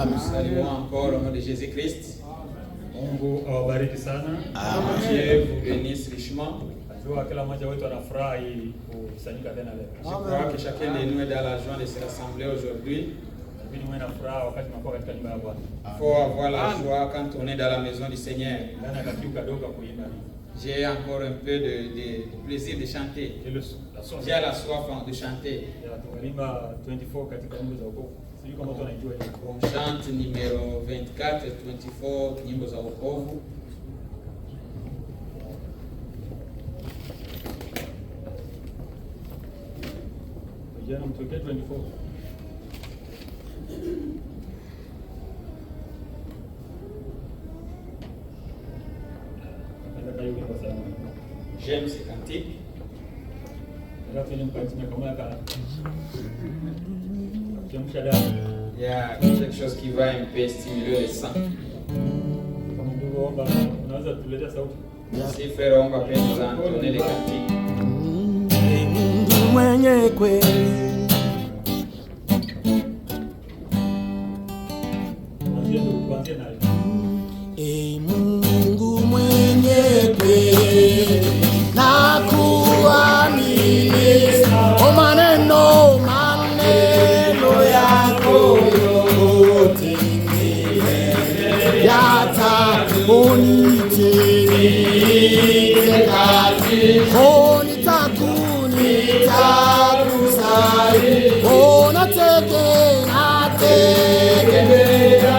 Nous saluons encore au nom de Jésus-Christ. Dieu vous bénisse richement. Je crois que chacun de nous est dans la joie de se rassembler aujourd'hui. Il faut avoir la joie quand on est dans la maison du Seigneur. J'ai encore un peu de plaisir de chanter. J'ai la soif de chanter. On chante numéro 24, 24, nyimbo za wokovu. J'aime ces cantiques. Il y a quelque chose qui va un peu stimuler le sang. Si frère, on va bien nous entonner les cantiques. Mungu mwenye kweli na kuamini, o maneno yako yote yatakunitendea kazi, nitakusali, nategemea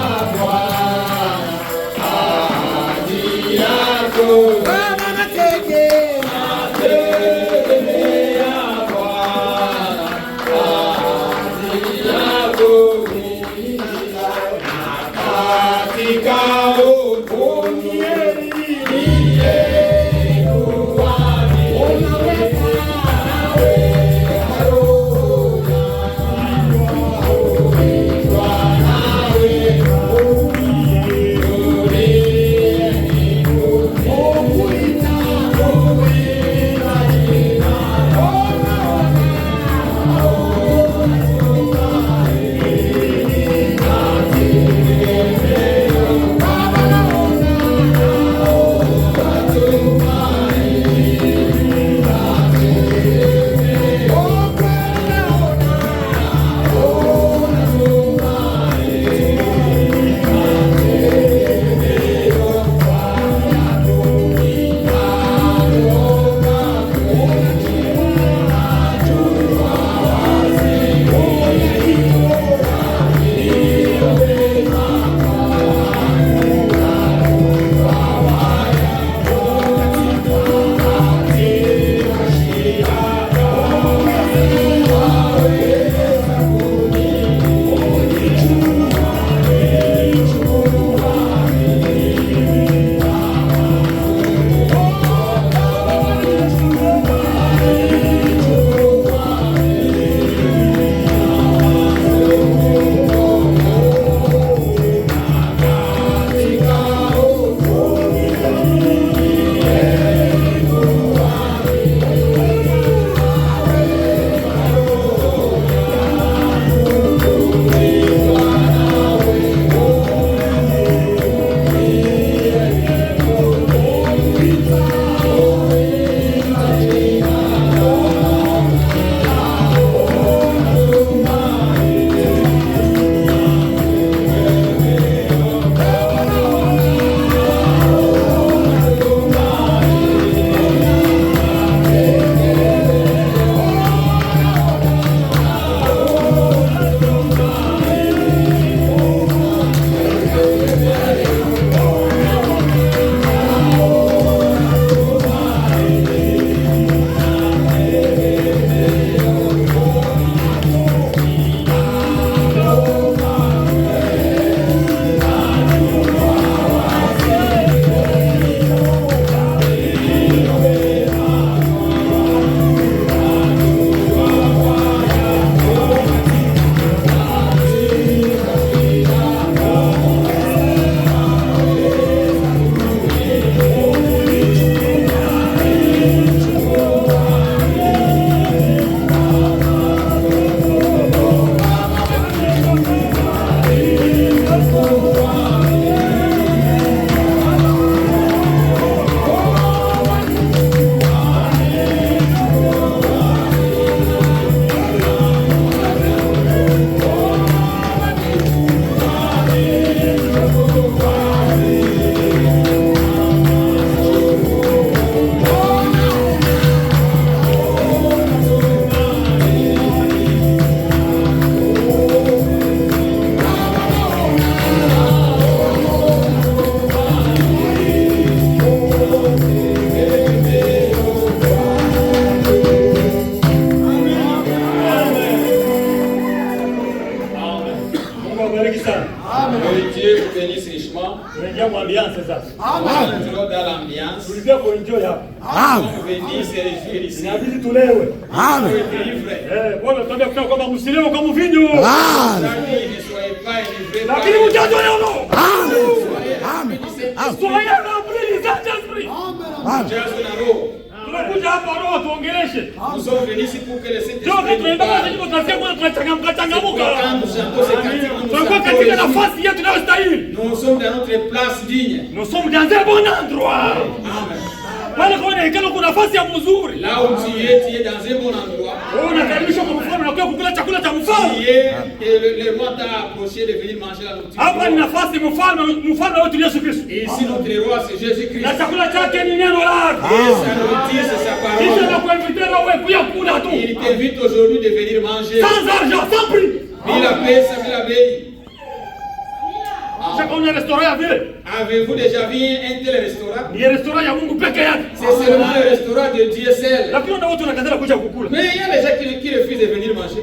Que Dieu vous bénisse richement. Nous dans l'ambiance. Nous venons se réjouir ici. Amen. Ne soyez pas élivrés par Soyez remplis du Saint-Esprit. Nous sommes venus ici pour que le Saint-Esprit Quand nous parle. Quand nous chantons ces cantiques, nous sommes dans notre place digne. nous sommes dans un bon endroit. Amen. Pale kuna ikalo kuna nafasi ya mzuri. Là où tu es dans un bon endroit. Unakaribishwa kwa mfalme na kukula chakula cha mfalme. Et le roi t'a approché de venir manger la nourriture. Hapa ni nafasi mfalme wetu Yesu Kristo. Et ici notre roi c'est Jésus-Christ. Na chakula chake ni neno lake. Et sa nourriture c'est sa Kisha parole. nakuinvitia wewe kuja kula tu. Il t'invite aujourd'hui de venir manger. Sans argent, sans prix. Mille la paix, ça mille la paix. Chaka una restaurant ya vile. Avez-vous déjà vu un tel restaurant? Ni restaurant ya Mungu peke yake. C'est seulement le restaurant de Dieu seul. Lakini ndio watu wanakazana kuja kukula. Mais il y a des gens qui refusent de venir manger.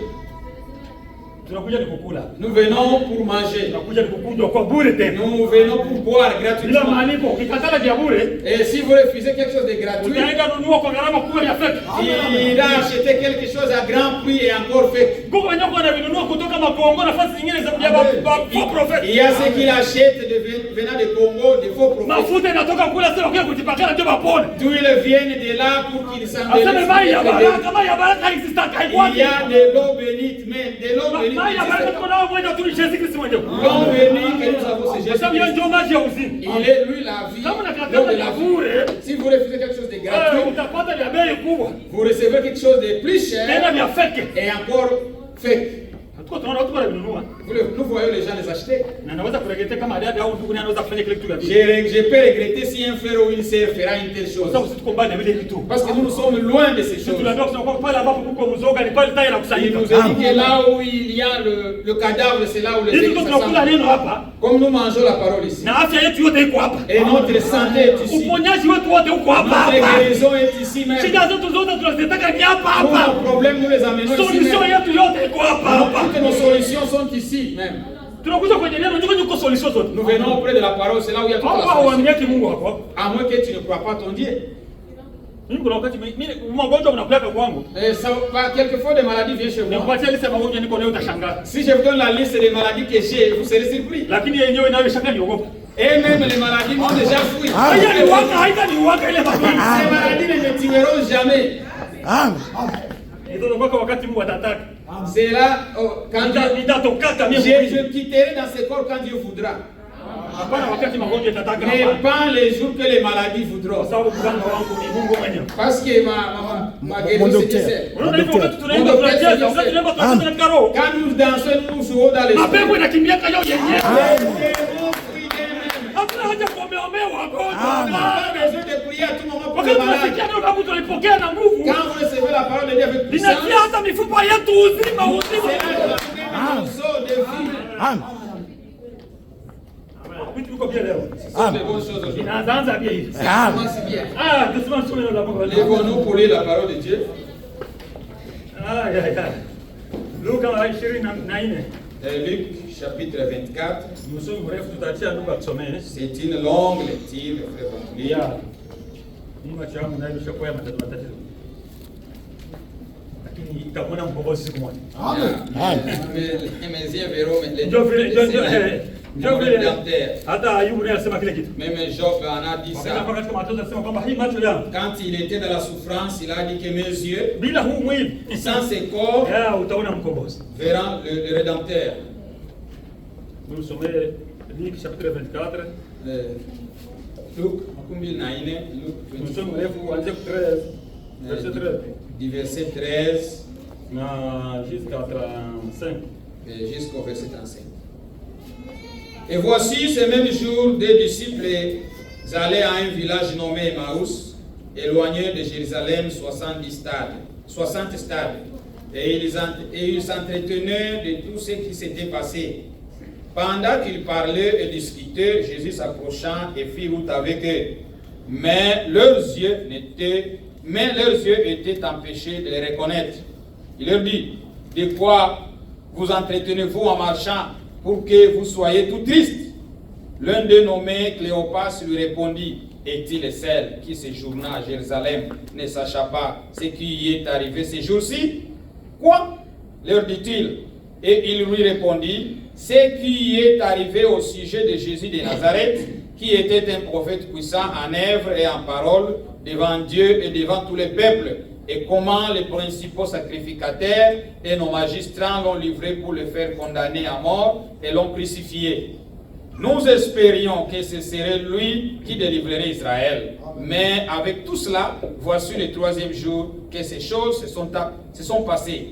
Tunakuja ni kukula. Nous venons pour manger. Tunakuja ni kukunywa kwa bure tena. Nous venons pour boire Bila gratuitement. malipo, ukikatala vya bure, Et si vous refusez quelque chose de gratuit, utaenda nunua kwa gharama kubwa ya feki. il a acheté quelque chose à grand prix et encore fait. Kuko wenyewe kwa vinunua kutoka Makongo nafasi nyingine za faux prophète. Il y a ceux qui l'achètent venant de Congo, des faux prophètes. Mafuta inatoka kula sasa kwa kujipakana ndio mapone. D'où ils viennent de là pour qu'ils Aseme mai ya s'embellissent. baraka, mai ya baraka isitaka Il ikwake. y a de l'eau bénite, mais de l'eau bénite. Mai ya baraka tuko nao mwenye tu ni Yesu Kristo mwenyewe. L'eau bénite que nous avons, c'est Kwa sababu yeye Jésus. ndio maji ya uzima. Il est lui la vie. Kama L'eau nakatala de ya la vie. bure, Si vous refusez quelque chose de gratuit, utapata vya bei kubwa. vous recevez quelque chose de plus Tena cher vya fake. et encore fake. Tuko tunaona watu wananunua. Nous voyons les gens les acheter. Na naweza kuregesha kama dada au ndugu anaweza kufanya kile kitu vya bei. Je peux regretter si un frère ou une sœur fera une telle chose. Sababu sisi tuko mbali na vile vitu. Parce que nous sommes loin de ces choses. Tunaambiwa kusema kwamba pale ambapo kuko mzoga ni pale tayari Il nakusanyika. nous a dit que là où il y a le cadavre, c'est là où les Hivi églises tunakula s'assemblent. neno hapa Comme nous mangeons la parole ici. na afya yetu yote iko hapa. Et notre santé est ici. Uponyaji wetu wote uko hapa Notre hapa. guérison est ici même. Shida zetu zote tunazitaka ni hapa Tous hapa. nos problèmes, nous les amenons ici Solution même. yetu yote iko hapa hapa. Toutes nos solutions sont ici même. Tunakuja kwenye neno ndiko nyuko solution zote. Nous venons auprès de la parole, c'est là où il y a toute la Hapa solution. uaminiaki Mungu hapo. À moins que tu ne crois pas ton Dieu. Mimi kuna wakati mimi magonjwa unakulaka kwangu. Quelquefois des maladies viennent chez moi. Nikupatia liste ya magonjwa niko nayo utashangaa. Si je vous donne la liste des maladies que j'ai, vous serez surpris. Lakini yenyewe nayo shaka niogopa. Et même les maladies m'ont déjà fui. Haya ni waka haita ni waka ile magonjwa. Ces maladies ne me tueront jamais. Amen. Ndio mpaka wakati Mungu atataka. C'est là, quand Dieu, Nitatokaka mimi. je quitterai dans ce corps quand Dieu voudra. Hapana wakati magonjwa yatataka Mais hapa. pas les jours que les maladies voudront. Kwa sababu mganga wangu ni Mungu mwenyewe. Parce que ma guérison c'est Dieu seul. Unaona hivyo wakati tunaimba tunacheza, wakati tunaimba tunacheza katika roho. Quand nous dansons, nous jouons dans les Mapepo inakimbia kayo yenyewe. Les démons fuient d'eux-mêmes. Hakuna haja kuomeomea wagonjwa. On n'a pas besoin de prier à tout moment pour les Wakati malades. tunasikia neno la Mungu tulipokea na nguvu. Quand vous recevez la parole de Dieu avec puissance, Linatia hata mifupa yetu uzima c'est uzima. là que vous avez nos os de vie. Amen. Vitu viko bien leo. Ce sont des bonnes choses aujourd'hui. Inaanza bien hivi. Ça commence bien. Ah, tusimame tusome neno la Mungu. Lèvons-nous pour lire la parole de Dieu. Ah, ya. Luka 24. Luc chapitre 24. Msomi mrefu tutaachia ndugu atusomee. C'est une longue lecture, frère Bamboulia. Ya. Ni macho yangu nayo ishakuwa matatizo. Lakini itamwona mkombozi siku moja. Mes yeux verront les Ndio vile hata Ayubu naye alisema kile kitu. Même Job en a dit Wakati ça. katika machozi alisema kwamba hii macho yangu Quand il était dans la souffrance, il a dit que mes yeux, bila huu mwili sans ce corps, ya utaona mkombozi. verront le Rédempteur. Nous sommes Luc chapitre 24. Luc, makumi mbili na nne, Luc Nous sommes 24, mrefu kuanzia 13 verset 13 du verset 13 na jusqu'à 35. jusqu'au verset 35. Et voici ce même jour, des disciples allaient à un village nommé Emmaüs, éloigné de Jérusalem 60 stades. Et ils s'entretenaient de tout ce qui s'était passé. Pendant qu'ils parlaient et discutaient, Jésus s'approcha et fit route avec eux. Mais leurs yeux étaient empêchés de les reconnaître. Il leur dit, de quoi vous entretenez-vous en marchant pour que vous soyez tout tristes. L'un d'eux nommé Cléopas lui répondit, est-il celle qui séjourna à Jérusalem, ne sachant pas ce qui y est arrivé ces jours-ci? Quoi? Leur dit-il. Et il lui répondit, ce qui y est arrivé au sujet de Jésus de Nazareth, qui était un prophète puissant en œuvre et en parole devant Dieu et devant tous les peuples, et comment les principaux sacrificateurs et nos magistrats l'ont livré pour le faire condamner à mort et l'ont crucifié. Nous espérions que ce serait lui qui délivrerait Israël. Mais avec tout cela, voici le troisième jour que ces choses se sont passées.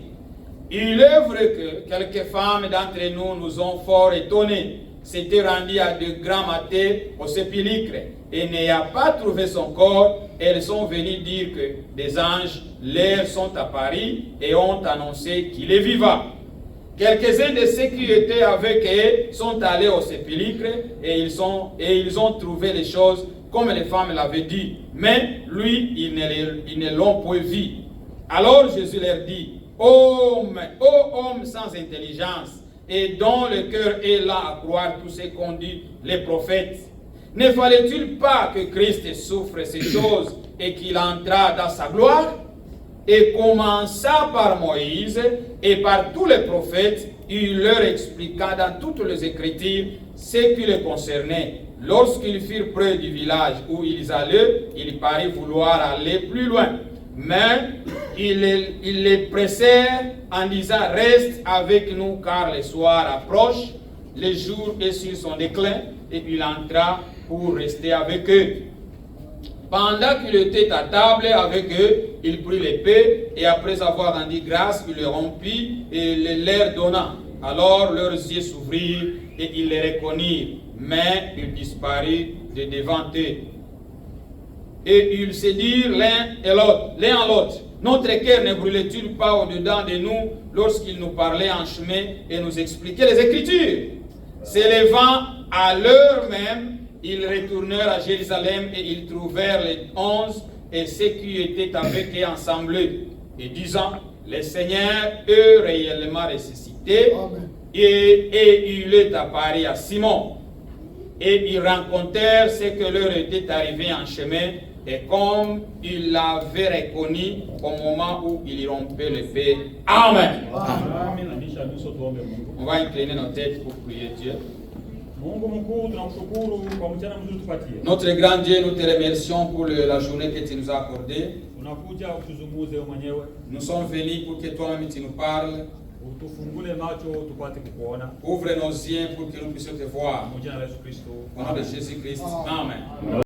Il est vrai que quelques femmes d'entre nous ont fort étonnés, s'étaient rendues à de grands matins au sépulcre et n'ayant pas trouvé son corps, elles sont venues dire que des anges leur sont apparus et ont annoncé qu'il est vivant. Quelques-uns de ceux qui étaient avec eux sont allés au sépulcre et ils ont trouvé les choses comme les femmes l'avaient dit. Mais lui, ils ne l'ont point vu. Alors Jésus leur dit, ô homme sans intelligence, et dont le cœur est là à croire tout ce qu'ont dit les prophètes, ne fallait-il pas que Christ souffre ces choses et qu'il entra dans sa gloire? Et commença par Moïse et par tous les prophètes, il leur expliqua dans toutes les Écritures ce qui les concernait. Lorsqu'ils furent près du village où ils allaient, il parut vouloir aller plus loin. Mais ils les pressèrent en disant, reste avec nous car le soir approche, le jour est sur son déclin, et il entra pour rester avec eux. Pendant qu'il était à table avec eux, il prit l'épée et après avoir rendu grâce, il le rompit et le leur donna. Alors leurs yeux s'ouvrirent et ils les reconnurent, mais il disparut de devant eux. Et ils se dirent l'un à l'autre, notre cœur ne brûlait-il pas au-dedans de nous lorsqu'il nous parlait en chemin et nous expliquait les Écritures? S'élevant à l'heure même, ils retournèrent à Jérusalem et ils trouvèrent les 11 et ceux qui étaient avec eux ensemble. Et disant, le Seigneur est réellement ressuscité. Et il est apparu à Simon. Et ils rencontrèrent ce que leur était arrivé en chemin et comme ils l'avaient reconnu au moment où il rompait l'épée. Amen. On va incliner nos têtes pour prier Dieu. Notre grand Dieu, nous te remercions pour la journée que tu nous as accordée. Nous sommes venus pour que toi-même tu nous parles. Ouvre nos yeux pour que nous puissions te voir. Au nom de Jésus-Christ. Amen.